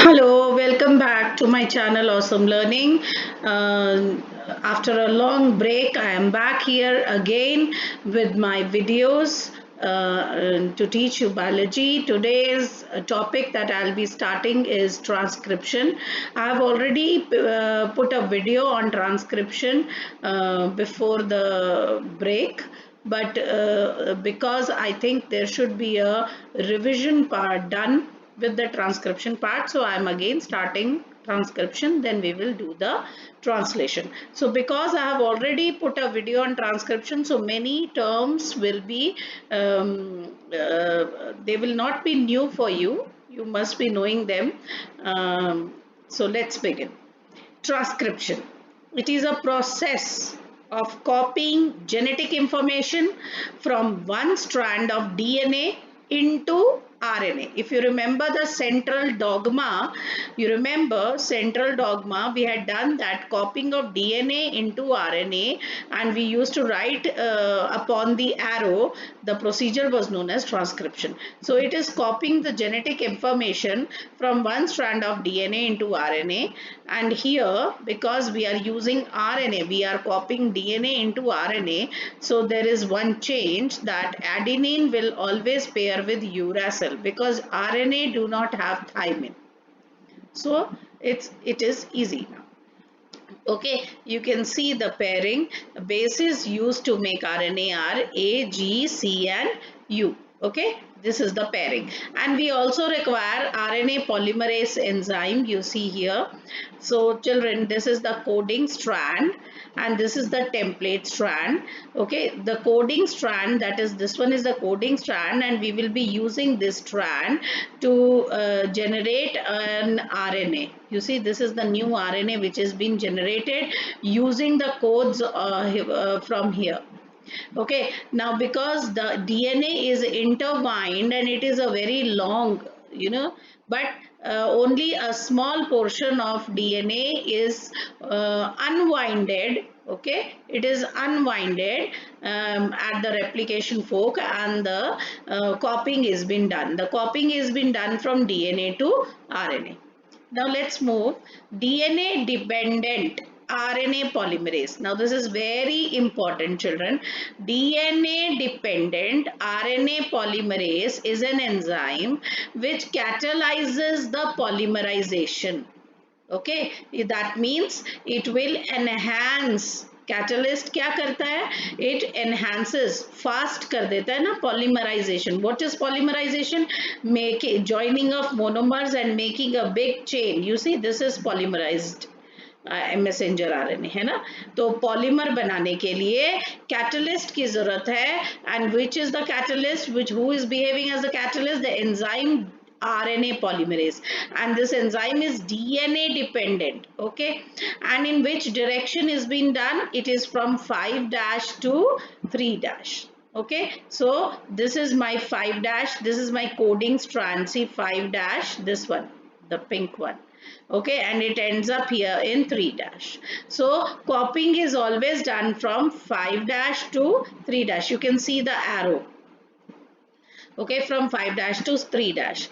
Hello, welcome back to my channel Awesome Learning. After a long break, I am back here again with my videos to teach you biology. Today's topic that I'll be starting is transcription. I have already put a video on transcription before the break, but because I think there should be a revision part done with the transcription part, so I am again starting transcription, then we will do the translation. So because I have already put a video on transcription, so many terms will be they will not be new for you. You must be knowing them. So let's begin. Transcription. It is a process of copying genetic information from one strand of DNA into RNA. If you remember the central dogma, we had done that copying of DNA into RNA, and we used to write upon the arrow. The procedure was known as transcription. So it is copying the genetic information from one strand of DNA into RNA, and here because we are using RNA, we are copying DNA into RNA. So there is one change, that adenine will always pair with uracil because RNA do not have thymine. So it is easy now. Okay, you can see the pairing. Bases used to make RNA are A, G, C and U. Okay, this is the pairing, and we also require RNA polymerase enzyme, you see here. So children, this is the coding strand and this is the template strand. Okay, the coding strand, that is, this one is the coding strand, and we will be using this strand to generate an RNA. You see, this is the new RNA which has been generated using the codes from here. Okay, now because the DNA is intertwined and it is a very long, but only a small portion of DNA is unwinded. Okay, it is unwinded at the replication fork, and the copying is been done. The copying is been done from DNA to RNA. Now let's move. DNA dependent RNA polymerase. Now this is very important, children. DNA dependent RNA polymerase is an enzyme which catalyzes the polymerization. Okay, that means it will enhance. Catalyst क्या करता है? It enhances, fast कर देता है ना polymerization. What is polymerization? Joining of monomers and making a big chain. You see, this is polymerized messenger RNA है ना. तो पॉलीमर बनाने के लिए कैटलिस्ट की जरूरत है, and which is the catalyst, which who is behaving as the catalyst? The enzyme RNA polymerase, and this enzyme is DNA dependent. Okay, and in which direction is being done? It is from 5' to 3'. Okay, so this is my 5', this is my coding strand. See, 5', this one, the pink one. Okay, and it ends up here in 3'. So copying is always done from 5' to 3'. You can see the arrow. Okay, from 5' to 3'.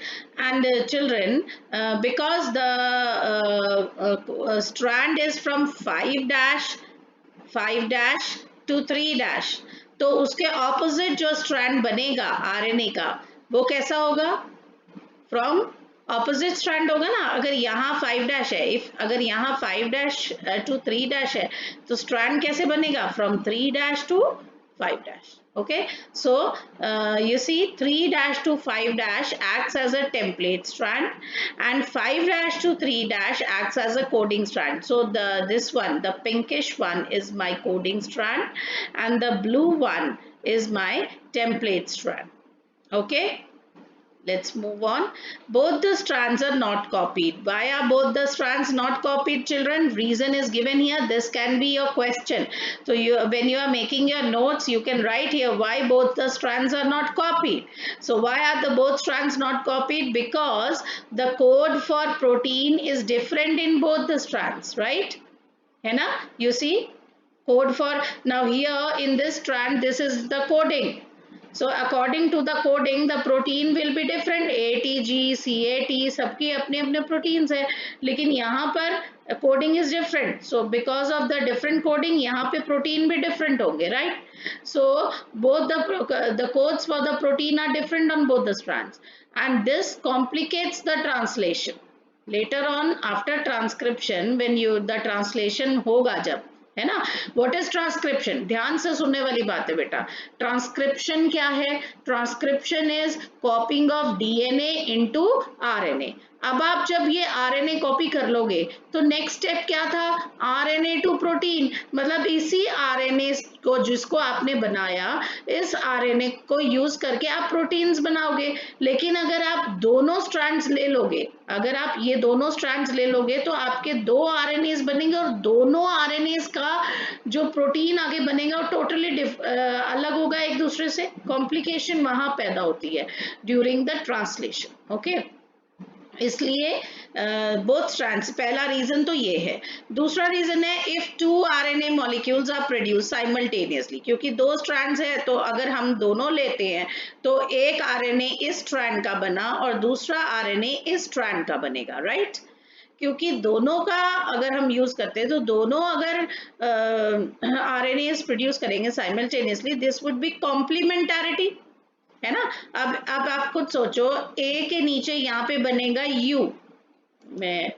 And children, because the strand is from 5' to 3', तो उसके opposite जो strand बनेगा RNA का, वो कैसा होगा? From opposite strand होगा ना. अगर यहाँ 5' है, अगर यहाँ 5' to 3' है, तो strand कैसे बनेगा? From 3' to 5'. Okay, so you see, 3' to 5' acts as a template strand, and 5' to 3' acts as a coding strand. So this one, the pinkish one, is my coding strand, and the blue one is my template strand. Okay, let's move on. Both the strands are not copied. Why are both the strands not copied, children? Reason is given here. This can be your question. So when you are making your notes, you can write here why both the strands are not copied. So why are the both strands not copied? Because the code for protein is different in both the strands, right? है ना? You see, code for, now here in this strand, this is the coding. So according to the coding, the protein will be different. ATG, CAT सबकी अपने अपने proteins है, लेकिन यहाँ पर coding is different. So because of the different coding, यहाँ पे protein भी different होंगे, right? So both the codes for the protein are different on both the strands, and this complicates the translation. Later on, after transcription, when you the translation होगा जब, है ना, what is transcription? ध्यान से सुनने वाली बात है बेटा. ट्रांसक्रिप्शन क्या है? Transcription is कॉपिंग of DNA into RNA. अब आप जब ये आरएनए कॉपी कर लोगे तो नेक्स्ट स्टेप क्या था? RNA to protein. मतलब इसी आरएनए को जिसको आपने बनाया, इस आरएनए को यूज करके आप प्रोटीन्स बनाओगे. लेकिन अगर आप दोनों स्ट्रैंड्स ले लोगे, अगर आप ये दोनों स्ट्रैंड्स ले लोगे तो आपके दो आरएनएस बनेंगे और दोनों आरएनएस का जो प्रोटीन आगे बनेगा वो टोटली अलग होगा एक दूसरे से. कॉम्प्लिकेशन वहां पैदा होती है ड्यूरिंग द ट्रांसलेशन. ओके, इसलिए बोथ स्ट्रैंड्स, पहला रीजन तो ये है. दूसरा रीजन है if two RNA molecules are produce simultaneously, क्योंकि दो स्ट्रैंड्स है तो अगर हम दोनों लेते हैं तो एक आरएनए इस स्ट्रैंड का बना और दूसरा आरएनए इस स्ट्रैंड का बनेगा, राइट? क्योंकि दोनों का अगर हम यूज करते हैं तो दोनों अगर आरएनए प्रोड्यूस करेंगे simultaneously, this would be complementarity, है ना. अब आप खुद सोचो, ए के नीचे यहाँ पे बनेगा यू. मैं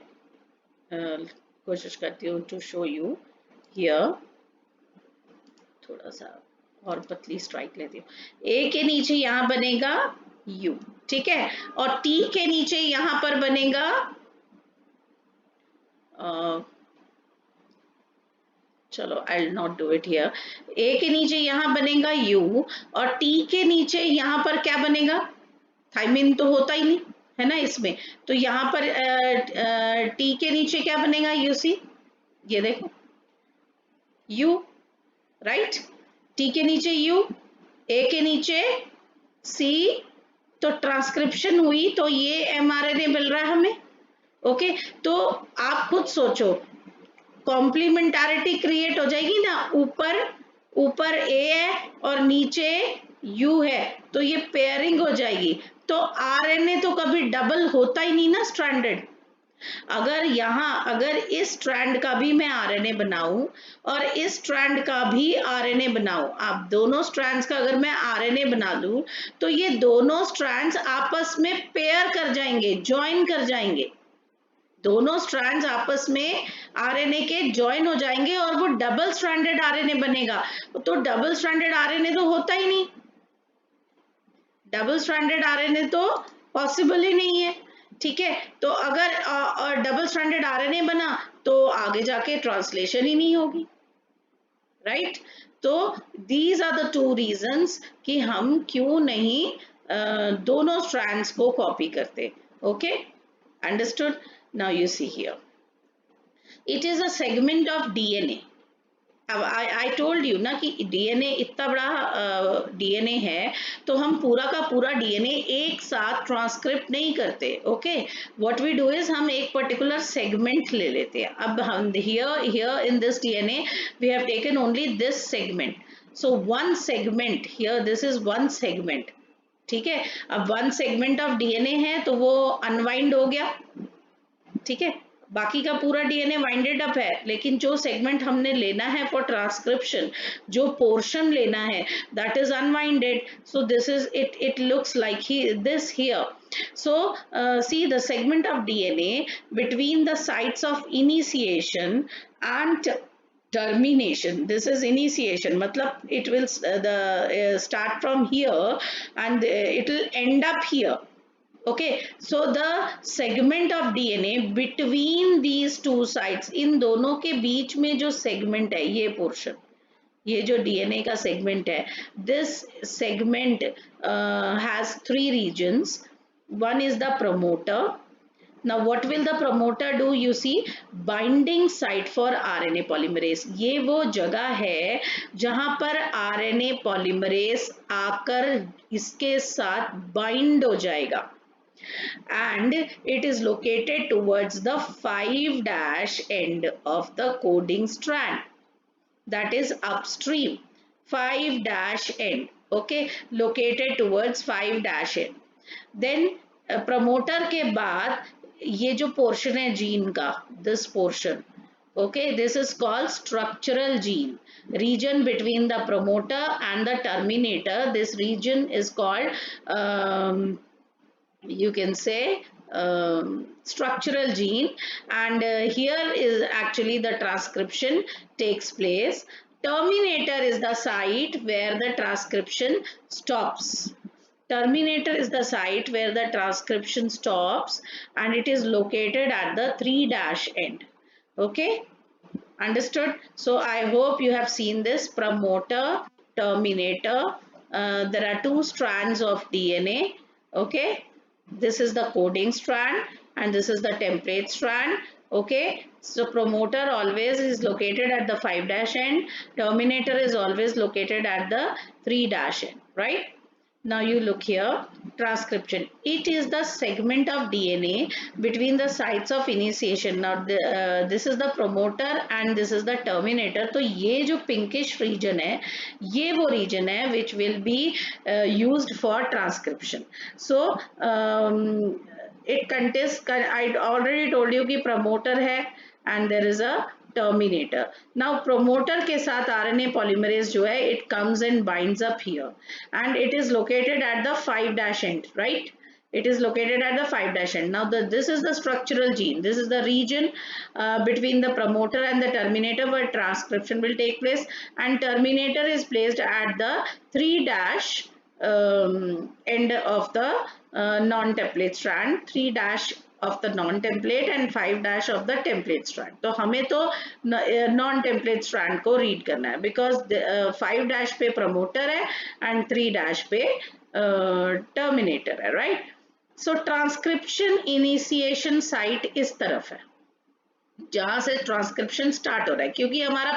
कोशिश करती हूँ टू शो यू हियर, थोड़ा सा और पतली स्ट्राइक लेती हूँ. ए के नीचे यहाँ बनेगा यू, ठीक है, और टी के नीचे यहाँ पर बनेगा चलो I will not do it here. A के नीचे यहाँ बनेगा यू और टी के नीचे यहाँ पर क्या बनेगा? थाइमिन तो होता ही नहीं है ना इसमें, तो यहाँ पर टी के नीचे क्या बनेगा? यूसी, ये देखो यू, राइट. टी के नीचे यू, ए के नीचे सी, तो ट्रांसक्रिप्शन हुई तो ये एमआरएनए मिल रहा है हमें. ओके, तो आप खुद सोचो, कॉम्प्लीमेंटारिटी क्रिएट हो जाएगी ना. ऊपर ऊपर ए है और नीचे यू है, तो ये पेयरिंग हो जाएगी. तो आरएनए तो कभी डबल होता ही नहीं ना स्ट्रैंडेड. अगर इस स्ट्रैंड का भी मैं आरएनए बनाऊं और इस स्ट्रैंड का भी आरएनए बनाऊं, आप दोनों स्ट्रैंड्स का अगर मैं आरएनए बना दूं तो ये दोनों स्ट्रैंड्स आपस में पेयर कर जाएंगे, ज्वाइन कर जाएंगे. दोनों स्ट्रैंड्स आपस में आरएनए के ज्वाइन हो जाएंगे और वो डबल स्ट्रैंडेड आरएनए बनेगा. तो डबल स्ट्रैंडेड आरएनए तो होता ही नहीं, डबल स्ट्रैंडेड आरएनए तो पॉसिबल ही नहीं है, ठीक है. तो अगर डबल स्ट्रैंडेड आरएनए बना तो आगे जाके ट्रांसलेशन ही नहीं होगी, राइट. तो these are the two reasons कि हम क्यों नहीं दोनों स्ट्रैंड्स को कॉपी करते. Okay, understood. Now you see here, it is a segment of DNA. अब I told you ना कि DNA इतना बड़ा DNA है तो हम पूरा का पूरा DNA एक साथ ट्रांसक्रिप्ट नहीं करते. Okay, what we do is हम एक पर्टिकुलर सेगमेंट ले लेते हैं. अब हम here in this DNA we have taken only this segment. So one segment here, this is one segment, ठीक है. अब one segment of DNA है तो वो अनवाइंड हो गया, ठीक है. बाकी का पूरा डीएनए वाइंडेड अप है, लेकिन जो सेगमेंट हमने लेना है फॉर ट्रांसक्रिप्शन, जो पोर्शन लेना है, that is unwinded. So this is it looks like this here. So see the segment of DNA between the sites of initiation and termination. This is initiation, matlab it will start from here and it will end up here. Okay, so the segment of DNA between these two sites, इन दोनों के बीच में जो segment है, ये portion, ये जो DNA का segment है, this segment has three regions. One is the promoter. Now what will the promoter do? You see, binding site for RNA polymerase. ये वो जगह है जहां पर RNA polymerase आकर इसके साथ bind हो जाएगा. And it is located towards the 5' end of the coding strand, that is upstream. 5' end, okay, located towards 5-N. Then promoter के बाद ये जो portion है gene का, this portion, okay, this is called structural gene. Region between the promoter and the terminator, this region is called you can say structural gene, and here is actually the transcription takes place. Terminator is the site where the transcription stops. Terminator is the site where the transcription stops, and it is located at the 3' end. Okay, understood? So I hope you have seen this promoter, terminator. There are two strands of DNA. Okay, this is the coding strand and this is the template strand. Okay, so promoter always is located at the 5' end, terminator is always located at the 3' end, right? Now you look here, transcription. It is the segment of DNA between the sites of initiation. Now this is the promoter and this is the terminator. तो ये जो pinkish region है, ये वो region है which will be used for transcription. So it contains, I already told you कि promoter है and there is a terminator. Now promoter के साथ RNA polymerase जो है, it comes and binds up here and it is located at the 5' end, right? It is located at the 5' end. Now this is the structural gene. This is the region between the promoter and the terminator where transcription will take place, and terminator is placed at the 3' end of the non-template strand, 3' of the non-template and 5' of the template strand. तो हमें तो non-template strand को read करना है because 5' पे promoter है and 3' पे terminator है, right? So transcription initiation site इस तरफ है जहां से ट्रांसक्रिप्शन स्टार्ट हो रहा है, क्योंकि हमारा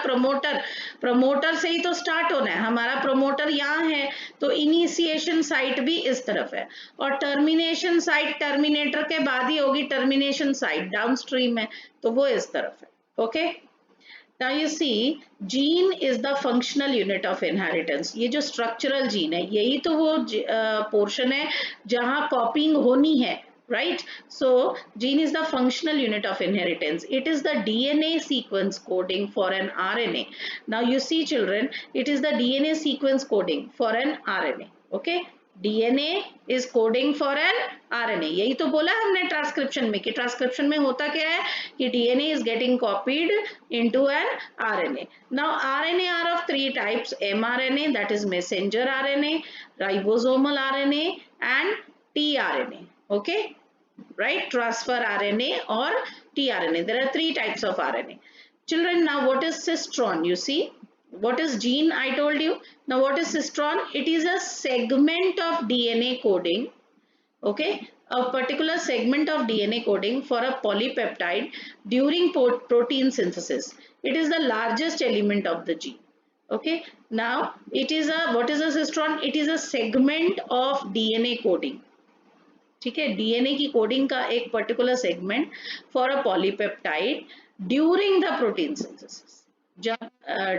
प्रमोटर से ही तो स्टार्ट होना है, हमारा प्रमोटर यहाँ है तो इनिशिएशन साइट भी इस तरफ है और टर्मिनेशन साइट टर्मिनेटर के बाद ही होगी, टर्मिनेशन साइट डाउनस्ट्रीम है तो वो इस तरफ है. Okay, now you see gene is the functional unit of inheritance. ये जो स्ट्रक्चरल जीन है यही तो वो पोर्शन है जहां कॉपिंग होनी है, right? So gene is the functional unit of inheritance. It is the DNA sequence coding for an RNA. Now you see children, it is the DNA sequence coding for an RNA. Okay, DNA is coding for an RNA. यही तो बोला हमने transcription में कि transcription में होता क्या है कि DNA is getting copied into an RNA. Now RNA are of three types: mRNA, that is messenger RNA, ribosomal RNA and tRNA. Okay, right? Transfer RNA or tRNA. There are three types of RNA. Children, now what is cistron? You see, what is gene? I told you. Now what is cistron? It is a segment of DNA coding. Okay, a particular segment of DNA coding for a polypeptide during protein synthesis. It is the largest element of the gene. Okay, now it is a, what is a cistron? It is a segment of DNA coding. ठीक है, DNA की coding का एक particular segment for a polypeptide during the protein synthesis, जब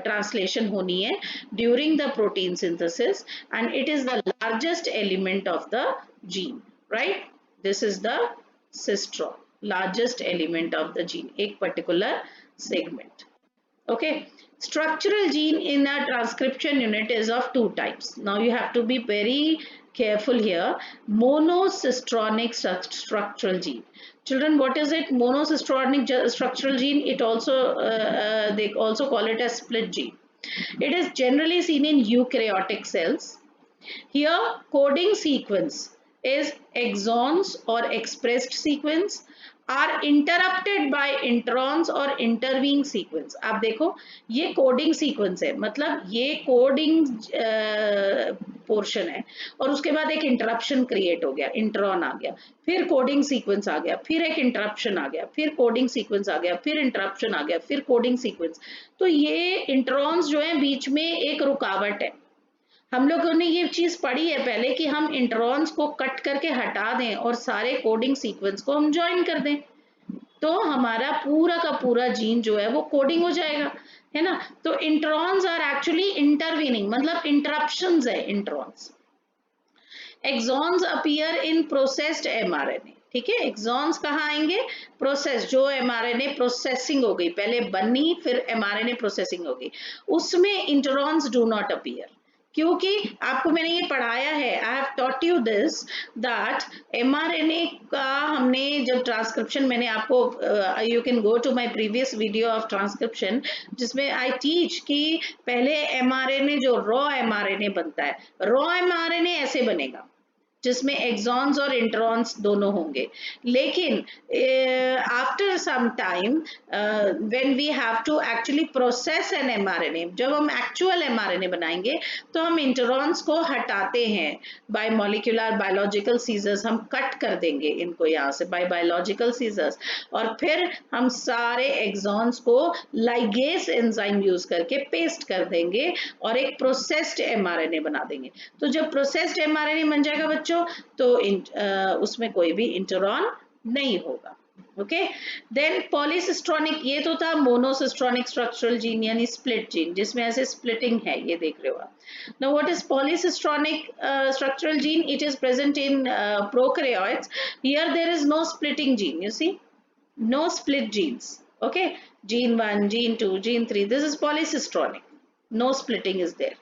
translation होनी है during the protein synthesis, and it is the largest element of the gene, right? This is the cistron, largest element of the gene, एक particular segment. Okay, structural gene in a transcription unit is of two types. Now you have to be very careful here. Monocistronic structural gene. Children, what is it? Monocistronic structural gene. It also they also call it a split gene. It is generally seen in eukaryotic cells. Here coding sequence is exons or expressed sequence are interrupted by introns or intervening sequence. आप देखो ये coding sequence है, मतलब ये coding portion है और उसके बाद एक इंटरप्शन क्रिएट हो गया, इंट्रॉन आ गया, फिर कोडिंग सीक्वेंस आ गया, फिर एक इंटरप्शन आ गया, फिर कोडिंग सीक्वेंस आ गया, फिर इंटरप्शन आ गया, फिर कोडिंग सीक्वेंस. तो ये इंट्रॉन्स जो है बीच में एक रुकावट है. हम लोगों ने ये चीज पढ़ी है पहले कि हम इंट्रॉन्स को कट करके हटा दें और सारे कोडिंग सीक्वेंस को हम ज्वाइन कर दें. तो हमारा पूरा का पूरा जीन जो है वो कोडिंग हो जाएगा, है ना। तो इंट्रॉन्स आर एक्चुअली इंटरवीनिंग, मतलब इंटरप्शंस है introns. Exons appear in processed mRNA, ठीक है। एक्सॉन्स कहाँ आएंगे? प्रोसेस, जो एमआरएनए प्रोसेसिंग हो गई, पहले बनी फिर एमआरएनए प्रोसेसिंग हो गई, उसमें इंटरॉन्स डू नॉट अपीयर। क्योंकि आपको मैंने ये पढ़ाया है, I have taught you this that mRNA का हमने जब ट्रांसक्रिप्शन, मैंने आपको you can go to my previous video of transcription, जिसमें आई टीच कि पहले एमआरएनए जो रॉ एमआरएनए बनता है, रॉ एमआरएनए ऐसे बनेगा जिसमें एक्सॉन्स और इंट्रॉन्स दोनों होंगे। लेकिन after some time when we have to actually process an mRNA, जब हम एक्चुअल एमआरएनए बनाएंगे तो हम इंट्रॉन्स को हटाते हैं बाय मॉलिक्यूलर बायोलॉजिकल सीजर्स, हम कट कर देंगे इनको यहाँ से बाय बायोलॉजिकल सीजर्स, और फिर हम सारे एक्सॉन्स को लाइगेस एंजाइम यूज करके पेस्ट कर देंगे और एक प्रोसेस्ड एमआरएनए बना देंगे। तो जब प्रोसेस्ड एमआरएनए बन जाएगा बच्चों, तो उसमें कोई भी इंटरॉन नहीं होगा। ओके, देन पॉलीसिस्ट्रॉनिक, ये तो था मोनोसिस्ट्रॉनिक स्ट्रक्चरल जीन यानी स्प्लिट जीन, जिसमें ऐसे स्प्लिटिंग है, ये देख रहे हो आप। Now what is polycistronic structural gene? It is present in prokaryotes. Here there is no splitting gene, you see, no split genes. Okay, gene 1, gene 2, gene 3, this is polycistronic, no splitting is there.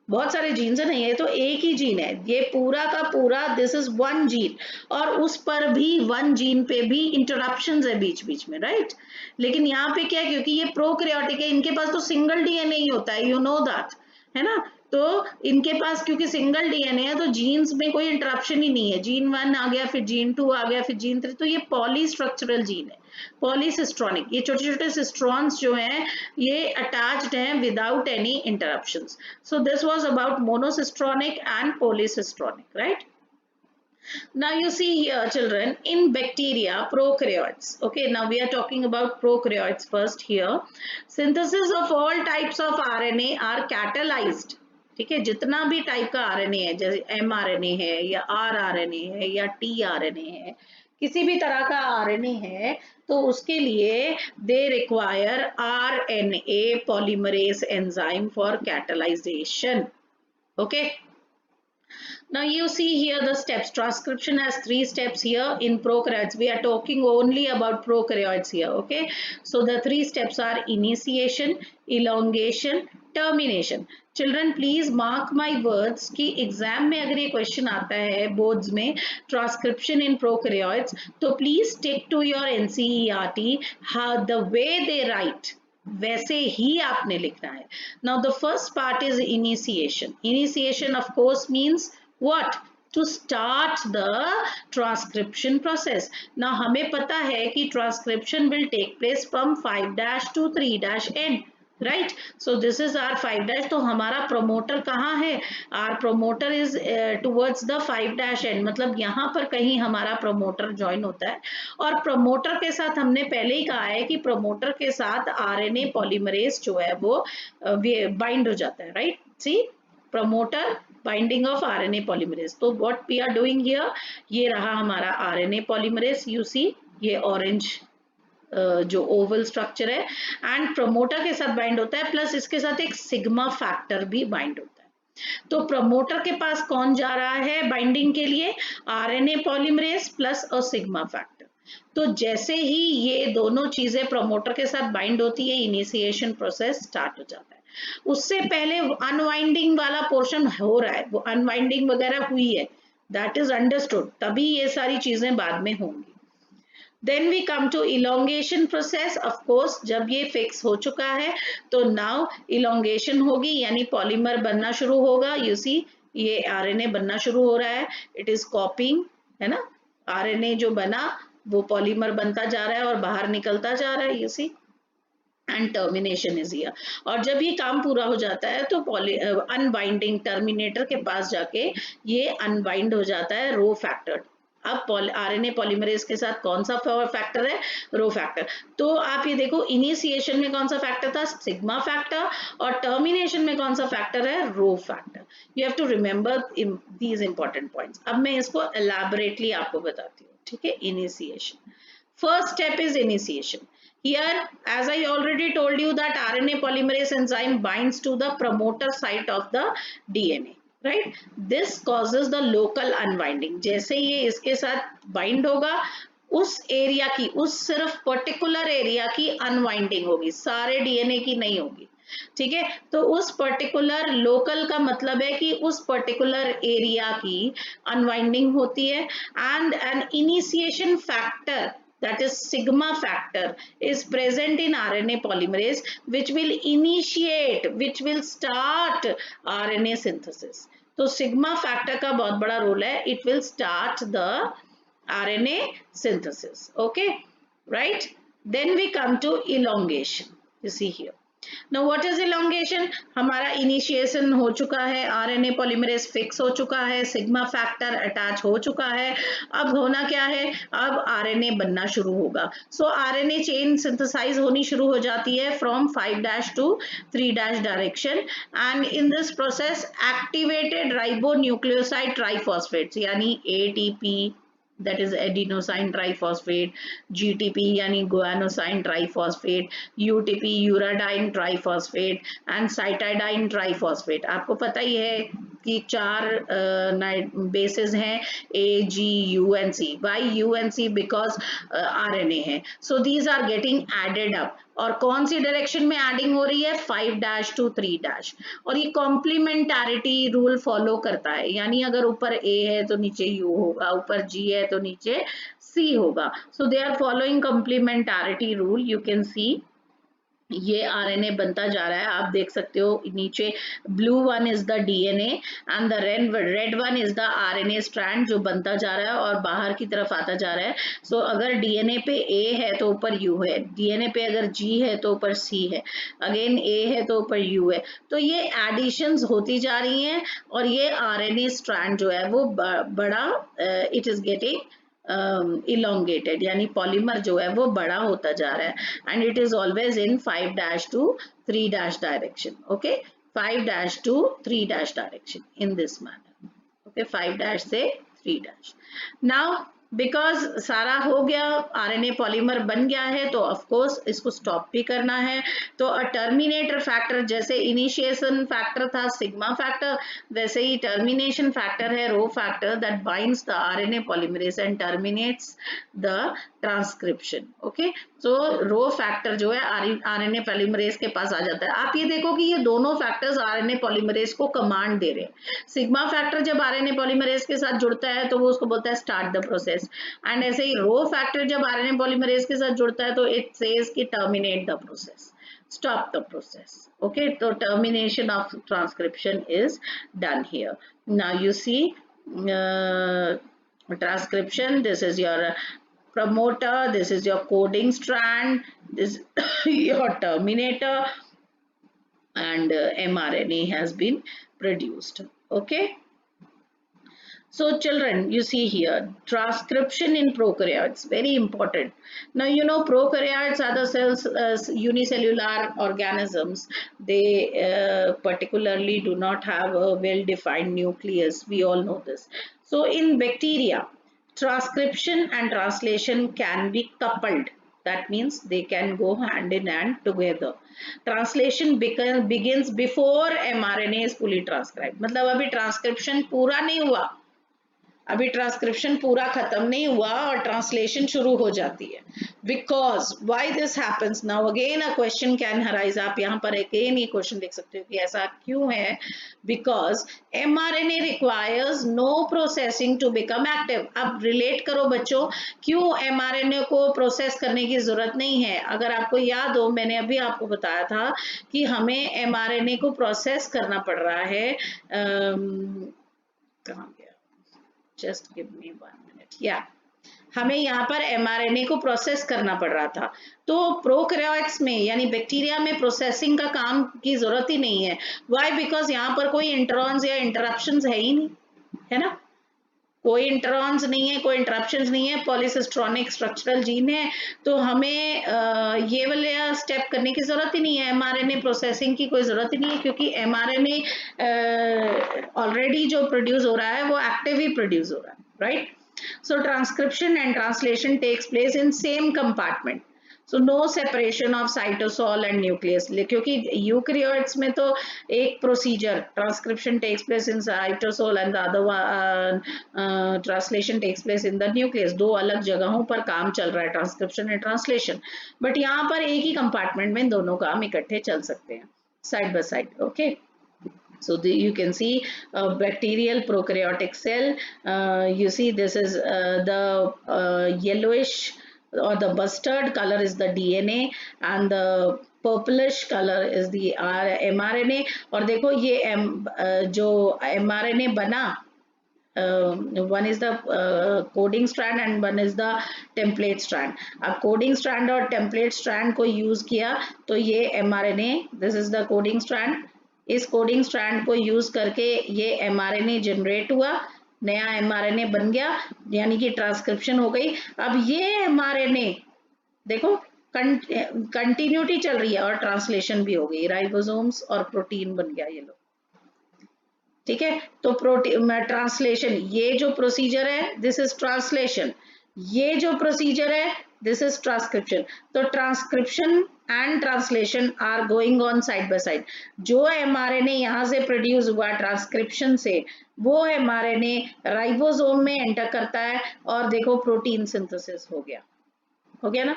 बहुत सारे jeans है ना, ये तो एक ही gene है, ये पूरा का पूरा दिस इज वन जीन, और उस पर भी वन जीन पे भी इंटरप्शंस है बीच बीच में, राइट। लेकिन यहाँ पे क्या है, क्योंकि ये प्रोकैरियोटिक है, इनके पास तो सिंगल डीएनए ही होता है, यू नो दैट, है ना। तो इनके पास क्योंकि सिंगल डीएनए है तो जीन्स में कोई इंटरप्शन ही नहीं है, जीन 1 आ गया, फिर जीन 2 आ गया, फिर जीन 3, तो ये पॉलीस्ट्रक्चरल जीन है, पॉलीसिस्ट्रॉनिक। ये छोटे छोटे सिस्ट्रॉन्स जो हैं ये अटैच्ड हैं without any interruptions. So this was about monocistronic and polycistronic, right. Now you see here children, in bacteria, prokaryotes, okay, now we are talking about prokaryotes first here. Synthesis of all types of RNA are catalyzed, ठीक है। जितना भी type का RNA है, जैसे mRNA है या rRNA है या टीआरएनए है, किसी भी तरह का आरएनए है, तो उसके लिए they require RNA polymerase enzyme for catalysation. Okay, now you see here the steps. Transcription has 3 steps here. In prokaryotes, we are talking only about prokaryotes here, okay. So the 3 steps are initiation, elongation, termination. Children, please mark my words कि exam में अगर ये question आता है boards में, transcription in prokaryotes, तो please tick to your NCERT, how the way they write वैसे ही आपने लिखना है। Now the first part is initiation. Initiation of course means what? To start the transcription process. Now हमें पता है कि transcription will take place from 5' to 3' right. So this is our 5', तो हमारा प्रोमोटर कहाँ है? Our promoter is towards the 5' मतलब यहाँ पर कहीं हमारा प्रोमोटर ज्वाइन होता है, और प्रोमोटर के साथ हमने पहले ही कहा है कि प्रोमोटर के साथ आरएनए पॉलीमरेज जो है वो बाइंड हो जाता है, right. See, promoter binding of RNA polymerase. तो what we are doing here, ये रहा हमारा आरएनए पॉलीमरेज, यू सी, ये ऑरेंज जो ओवल स्ट्रक्चर है, एंड प्रमोटर के साथ बाइंड होता है, प्लस इसके साथ एक सिग्मा फैक्टर भी बाइंड होता है। तो प्रमोटर के पास कौन जा रहा है बाइंडिंग के लिए? आरएनए पॉलीमरेज प्लस अ सिग्मा फैक्टर। तो जैसे ही ये दोनों चीजें प्रमोटर के साथ बाइंड होती है, इनिशिएशन प्रोसेस स्टार्ट हो जाता है। उससे पहले अनवाइंडिंग वाला पोर्शन हो रहा है, वो अनवाइंडिंग वगैरह हुई है, दैट इज अंडरस्टूड, तभी ये सारी चीजें बाद में होंगी। Then we come to elongation process. Of course, जब ये फिक्स हो चुका है तो now elongation होगी, यानी पॉलीमर बनना शुरू होगा। You see, ये आरएनए बनना शुरू हो रहा है, इट इज कॉपिंग, है ना। आरएनए जो बना वो पॉलीमर बनता जा रहा है और बाहर निकलता जा रहा है, you see, and termination is here. और जब ये काम पूरा हो जाता है तो अनबाइंडिंग टर्मिनेटर के पास जाके ये अनबाइंड हो जाता है रो फैक्टर। अब आरएनए पॉलीमरेज के साथ कौन सा फैक्टर है? Rho factor. तो आप ये देखो, इनिशिएशन में कौन सा फैक्टर था? सिग्मा फैक्टर, और टर्मिनेशन में कौन सा फैक्टर है? Rho factor. You have to remember these important points. अब मैं इसको एलैबोरेटली आपको बताती हूँ, ठीक है। Initiation, First step is initiation. Here, as I already told you that RNA polymerase enzyme binds to the promoter site of the DNA, right? This causes the local unwinding. जैसे ये इसके साथ bind होगा, उस एरिया की, उस सिर्फ particular area की अनवाइंडिंग होगी, सारे डीएनए की नहीं होगी, ठीक है? तो उस पर्टिकुलर लोकल का मतलब है कि उस पर्टिकुलर एरिया की अनवाइंडिंग होती है, and an initiation factor, that is sigma factor, is present in RNA polymerase, which will initiate, which will start RNA synthesis. तो sigma factor का बहुत बड़ा रोल है, it will start the RNA synthesis. Okay, right? Then we come to elongation. You see here. Now what is elongation? हमारा initiation हो चुका है, RNA polymerase fix हो चुका है, सिग्मा फैक्टर अटैच हो चुका है, अब होना क्या है, अब आरएनए बनना शुरू होगा. सो आरएनए चेन सिंथेसाइज होनी शुरू हो जाती है from 5' to 3' direction, and in this process activated ribonucleoside triphosphates यानी ATP, that is adenosine triphosphate, GTP यानी guanosine triphosphate, UTP uridine triphosphate and cytidine triphosphate. आपको पता ही है कि 4 बेसेस हैं AGUNC. Why UNC? Because RNA है. So these are getting added up, और कौन सी डायरेक्शन में एडिंग हो रही है, 5' to 3'. और ये कॉम्प्लीमेंटारिटी रूल फॉलो करता है, यानी अगर ऊपर A है तो नीचे U होगा, ऊपर G है तो नीचे C होगा. So they are following complementarity rule. You can see ये आरएनए बनता जा रहा है, आप देख सकते हो नीचे blue one is the DNA and the red one is the RNA strand जो बनता जा रहा है और बाहर की तरफ आता जा रहा है. सो अगर डीएनए पे ए है तो ऊपर यू है, डीएनए पे अगर जी है तो ऊपर सी है, अगेन ए है तो ऊपर यू है. तो ये एडिशंस होती जा रही हैं और ये आरएनए स्ट्रैंड जो है वो बड़ा, इट इज गेटिंग elongated, यानी पॉलीमर जो है वो बड़ा होता जा रहा है, and it is always in 5' to 3' direction. Okay, 5' to 3' direction in this manner. Okay, 5' से 3'. नाउ बिकॉज सारा हो गया, आरएनए पॉलीमर बन गया है, तो ऑफ कोर्स इसको स्टॉप भी करना है. तो अ टर्मिनेटर फैक्टर, जैसे इनिशिएशन फैक्टर था सिग्मा फैक्टर, वैसे ही टर्मिनेशन फैक्टर है rho factor, that binds the RNA polymerase and terminates the transcription. Okay, so rho factor जो है आरएनए पॉलीमरेज के पास आ जाता है. आप ये देखो कि ये दोनों फैक्टर्स आरएनए पॉलीमरेज को कमांड दे रहे हैं. सिग्मा फैक्टर जब आरएनए पॉलीमरेज के साथ जुड़ता है तो वो उसको बोलता है स्टार्ट द प्रोसेस, एंड ऐसे ही रो फैक्टर जब आरएनए पॉलीमरेज के साथ जुड़ता है तो इट सेज कि terminate the process, stop the process. Okay, so termination of transcription is done here. Now you see transcription, this is your promoter, this is your coding strand, this your terminator, and mRNA has been produced. Okay, so children, you see here transcription in prokaryotes, very important. Now you know prokaryotes are the cells, unicellular organisms. They particularly do not have a well defined nucleus, we all know this. So in bacteria, transcription and translation can be coupled. That means they can go hand in hand together. Translation begins before mRNA is fully transcribed. मतलब अभी transcription पूरा नहीं हुआ, अभी transcription पूरा खत्म नहीं हुआ और ट्रांसलेशन शुरू हो जाती है. Because why this happens, now again a question can arise. आप यहाँ पर अगेन ये क्वेश्चन देख सकते हो कि ऐसा क्यों है. Because mRNA requires no processing to become active. अब रिलेट करो बच्चों, क्यों mRNA को प्रोसेस करने की जरूरत नहीं है. अगर आपको याद हो, मैंने अभी आपको बताया था कि हमें mRNA को प्रोसेस करना पड़ रहा है. कहाँ गया, just give me 1 minute. Yeah, हमें यहाँ पर mRNA को प्रोसेस करना पड़ रहा था. तो प्रोकैरियोट्स में यानी बैक्टीरिया में प्रोसेसिंग का काम की जरूरत ही नहीं है. Why? बिकॉज यहाँ पर कोई इंटरॉन्स या इंटरप्शंस है ही नहीं, है ना. कोई इंटरॉन्स नहीं है, कोई इंटरप्शंस नहीं है, पॉलीसिस्ट्रॉनिक स्ट्रक्चरल जीन है, तो हमें ये वाले स्टेप करने की जरूरत ही नहीं है. mRNA प्रोसेसिंग की कोई जरूरत ही नहीं है, क्योंकि mRNA ऑलरेडी जो प्रोड्यूस हो रहा है वो एक्टिव ही प्रोड्यूस हो रहा है, right. So transcription and translation takes place in same compartment. So no separation of cytosol and nucleus. क्योंकि eukaryotes में तो एक procedure transcription takes place in cytosol and the other one translation takes place in the nucleus. दो अलग जगहों पर काम चल रहा है transcription and translation. But यहाँ पर एक ही compartment में दोनों काम इकट्ठे चल सकते हैं side by side. Okay. So you can see a bacterial prokaryotic cell. You see this is the yellowish or the mustard color is the DNA and the purplish color is the mRNA. और देखो ये जो mRNA बना one is the coding strand and one is the template strand. अब coding strand और template strand को use किया तो ये mRNA, this is the coding strand. इस कोडिंग स्ट्रैंड को यूज करके ये mRNA जनरेट हुआ, नया mRNA बन गया, यानी कि ट्रांसक्रिप्शन हो गई। अब ये mRNA देखो कंटिन्यूटी चल रही है और ट्रांसलेशन भी हो गई, राइबोसोम्स और प्रोटीन बन गया ये लोग। ठीक है, तो प्रोटीन ट्रांसलेशन, ये जो प्रोसीजर है दिस इज ट्रांसलेशन, ये जो प्रोसीजर है दिस इज ट्रांसक्रिप्शन। तो transcription and translation are going on side by side. जो mRNA यहाँ से प्रोड्यूस हुआ ट्रांसक्रिप्शन से, वो mRNA राइबोसोम में एंटर करता है और देखो प्रोटीन सिंथेसिस हो गया ना।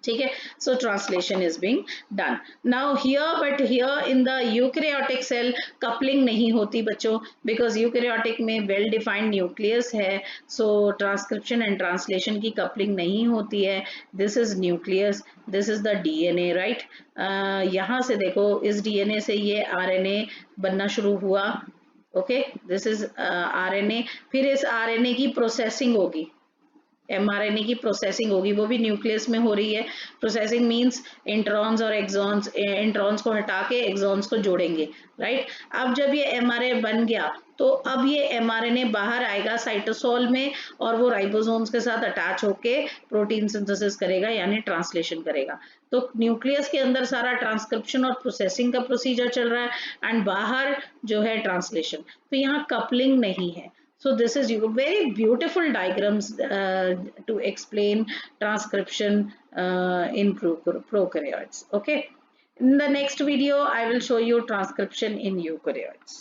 ठीक है, so translation is being done now here, but here in the eukaryotic cell coupling नहीं होती बच्चों, because eukaryotic में well defined nucleus है, so transcription and translation की coupling नहीं होती है। this is nucleus, this is the DNA, right? यहाँ से देखो इस DNA से ये RNA बनना शुरू हुआ। okay, this is RNA, फिर इस RNA की प्रोसेसिंग होगी, mRNA की प्रोसेसिंग होगी, वो भी न्यूक्लियस में हो रही है। प्रोसेसिंग मींस इंट्रॉन्स और एक्सॉन्स, इंट्रॉन्स को हटा के एक्सॉन्स को जोड़ेंगे, राइट? अब जब ये mRNA बन गया तो अब ये mRNA बाहर आएगा साइटोसोल में और वो राइबोसोम्स के साथ अटैच होके प्रोटीन सिंथेसिस करेगा, यानी ट्रांसलेशन करेगा। तो न्यूक्लियस के अंदर सारा ट्रांसक्रिप्शन और प्रोसेसिंग का प्रोसीजर चल रहा है एंड बाहर जो है ट्रांसलेशन। तो यहाँ कपलिंग नहीं है। So this is very beautiful diagrams to explain transcription in prokaryotes. Okay. In the next video, I will show you transcription in eukaryotes.